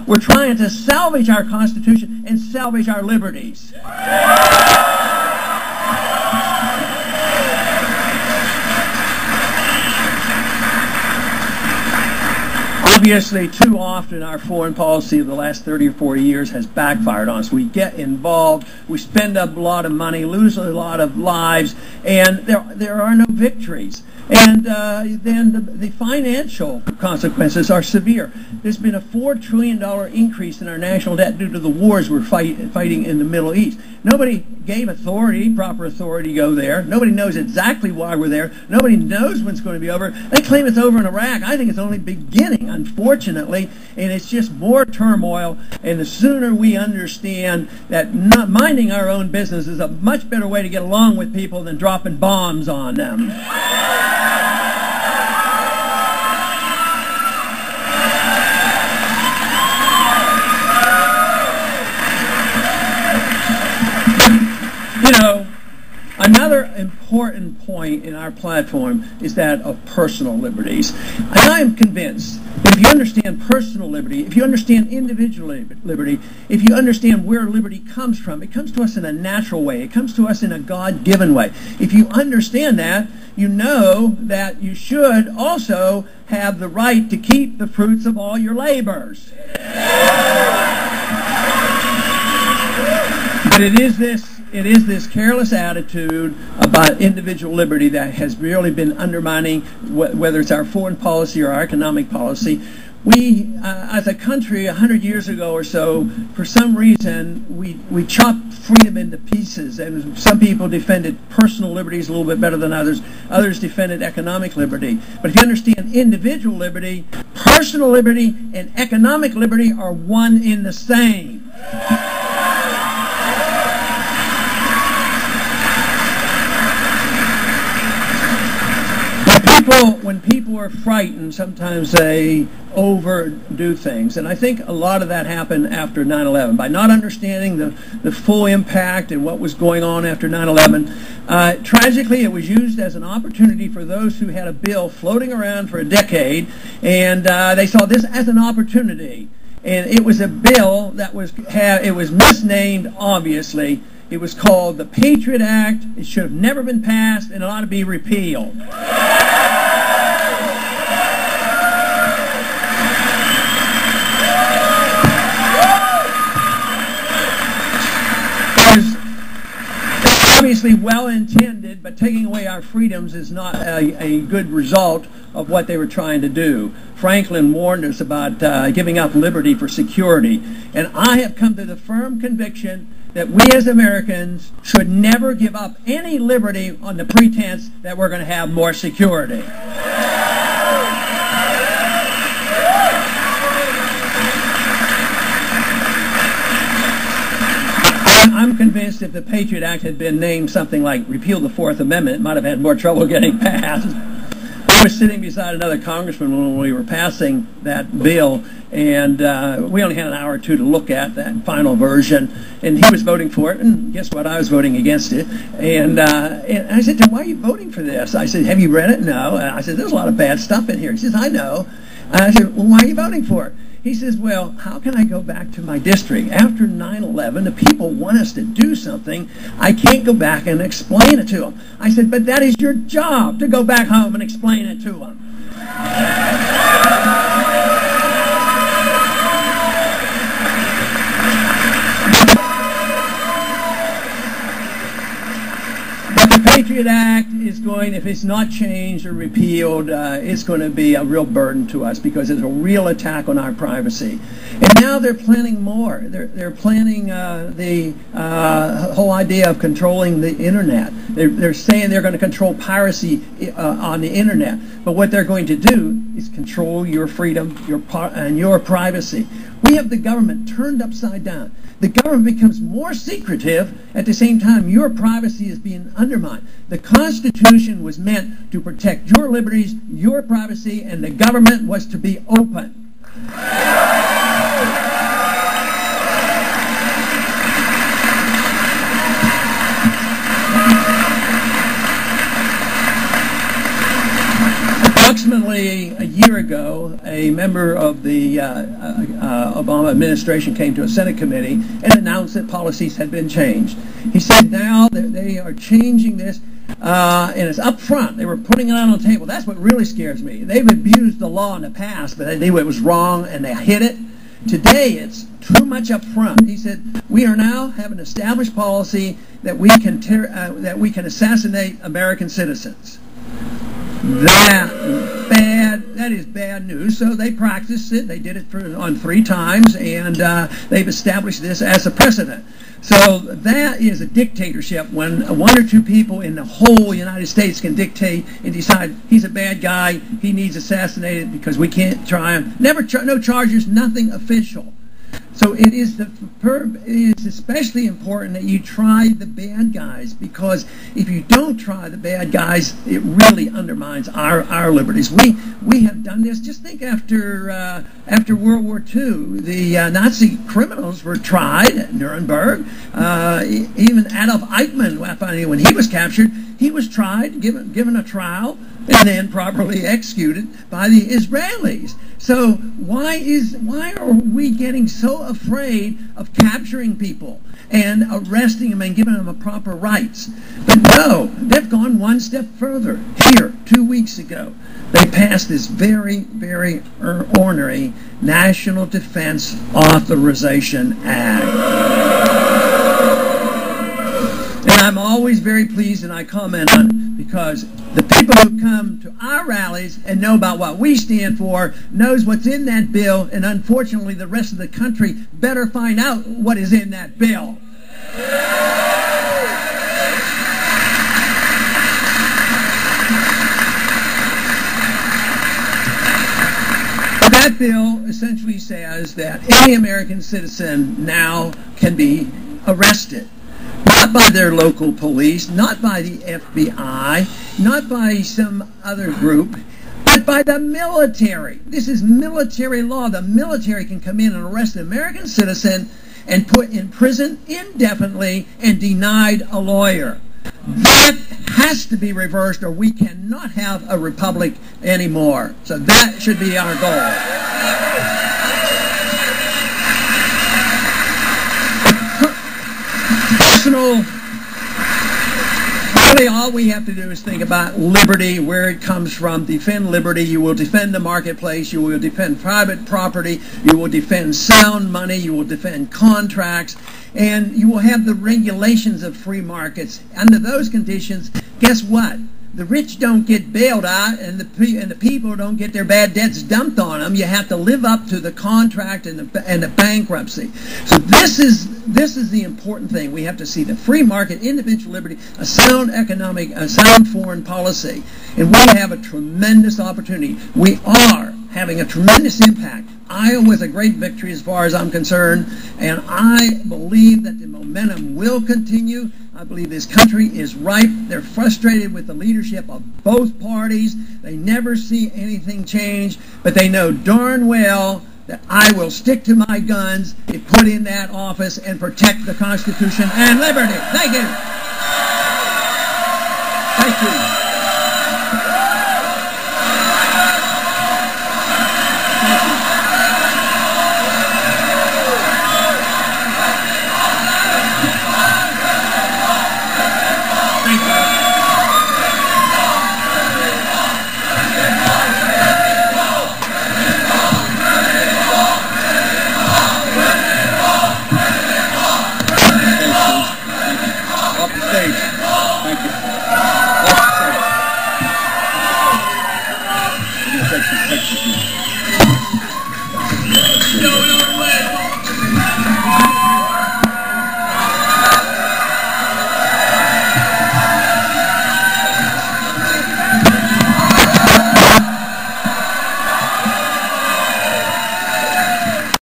We're trying to salvage our Constitution and salvage our liberties. Obviously, too often our foreign policy of the last 30 or 40 years has backfired on us. We get involved, we spend a lot of money, lose a lot of lives, and there are no victories. And then the financial consequences are severe. There's been a $4 trillion increase in our national debt due to the wars we're fighting in the Middle East. Nobody gave proper authority to go there. Nobody knows exactly why we're there. Nobody knows when it's going to be over. They claim it's over in Iraq. I think it's only beginning, unfortunately, and it's just more turmoil. And the sooner we understand that not minding our own business is a much better way to get along with people than dropping bombs on them. You know, another important point in our platform is that of personal liberties. And I am convinced that if you understand personal liberty, if you understand individual liberty, if you understand where liberty comes from, it comes to us in a natural way. It comes to us in a God-given way. If you understand that, you know that you should also have the right to keep the fruits of all your labors. But it is this careless attitude about individual liberty that has really been undermining whether it's our foreign policy or our economic policy. We, as a country, 100 years ago or so, for some reason, we chopped freedom into pieces, and some people defended personal liberties a little bit better than others. Others defended economic liberty. But if you understand individual liberty, personal liberty and economic liberty are one in the same. When people are frightened, sometimes they overdo things. And I think a lot of that happened after 9/11. By not understanding the full impact and what was going on after 9/11, tragically it was used as an opportunity for those who had a bill floating around for a decade, and they saw this as an opportunity. And it was a bill that it was misnamed, obviously. It was called the Patriot Act. It should have never been passed, and it ought to be repealed. Obviously well-intended, but taking away our freedoms is not a good result of what they were trying to do. Franklin warned us about giving up liberty for security, and I have come to the firm conviction that we as Americans should never give up any liberty on the pretense that we're going to have more security. I'm convinced if the Patriot Act had been named something like repeal the Fourth Amendment, it might have had more trouble getting passed. I was sitting beside another congressman when we were passing that bill, and we only had an hour or two to look at that final version, and he was voting for it, and guess what? I was voting against it. And I said to him, why are you voting for this? I said, have you read it? No. And I said, there's a lot of bad stuff in here. He says, I know. And I said, well, why are you voting for it? He says, well, how can I go back to my district? After 9/11, the people want us to do something. I can't go back and explain it to them. I said, but that is your job, to go back home and explain it to them. Patriot Act is going, if it's not changed or repealed, it's going to be a real burden to us because it's a real attack on our privacy. And now they're planning more. They're planning the whole idea of controlling the Internet. They're saying they're going to control piracy on the Internet. But what they're going to do is control your freedom and your privacy. We have the government turned upside down. The government becomes more secretive. At the same time, your privacy is being undermined. The Constitution was meant to protect your liberties, your privacy, and the government was to be open. Approximately a year ago, a member of the Obama administration came to a Senate committee and announced that policies had been changed. He said now that they are changing this, and it's up front. They were putting it out on the table. That's what really scares me. They've abused the law in the past, but they knew it was wrong and they hid it. Today, it's too much up front. He said, we are now have an established policy that we can assassinate American citizens. That is bad news. So they practiced it. They did it on 3 times, and they've established this as a precedent. So that is a dictatorship when 1 or 2 people in the whole United States can dictate and decide he's a bad guy, he needs assassinated because we can't try him. No charges, nothing official. So it is especially important that you try the bad guys, because if you don't try the bad guys, it really undermines our liberties. We have done this. Just think after World War II, the Nazi criminals were tried at Nuremberg. Even Adolf Eichmann, when he was captured, he was tried, given a trial, and then properly executed by the Israelis. So why are we getting so afraid of capturing people and arresting them and giving them a proper rights? But no, they've gone one step further. Here, 2 weeks ago, they passed this very, very ornery National Defense Authorization Act. And I'm always very pleased, and I comment on it, because the people who come to our rallies and know about what we stand for knows what's in that bill, and unfortunately the rest of the country better find out what is in that bill. That bill essentially says that any American citizen now can be arrested. Not by their local police, not by the FBI, not by some other group, but by the military. This is military law. The military can come in and arrest an American citizen and put in prison indefinitely and denied a lawyer. That has to be reversed, or we cannot have a republic anymore. So that should be our goal. Really all we have to do is think about liberty, where it comes from, defend liberty. You will defend the marketplace, you will defend private property, you will defend sound money, you will defend contracts, and you will have the regulations of free markets. Under those conditions, guess what? The rich don't get bailed out, and the people don't get their bad debts dumped on them. You have to live up to the contract and the bankruptcy. So this is the important thing. We have to see the free market, individual liberty, a sound economic, a sound foreign policy, and we have a tremendous opportunity. We are having a tremendous impact. Iowa is a great victory as far as I'm concerned, and I believe that the momentum will continue. I believe this country is ripe. They're frustrated with the leadership of both parties. They never see anything change, but they know darn well that I will stick to my guns if put in that office and protect the Constitution and liberty. Thank you. Thank you. Stage.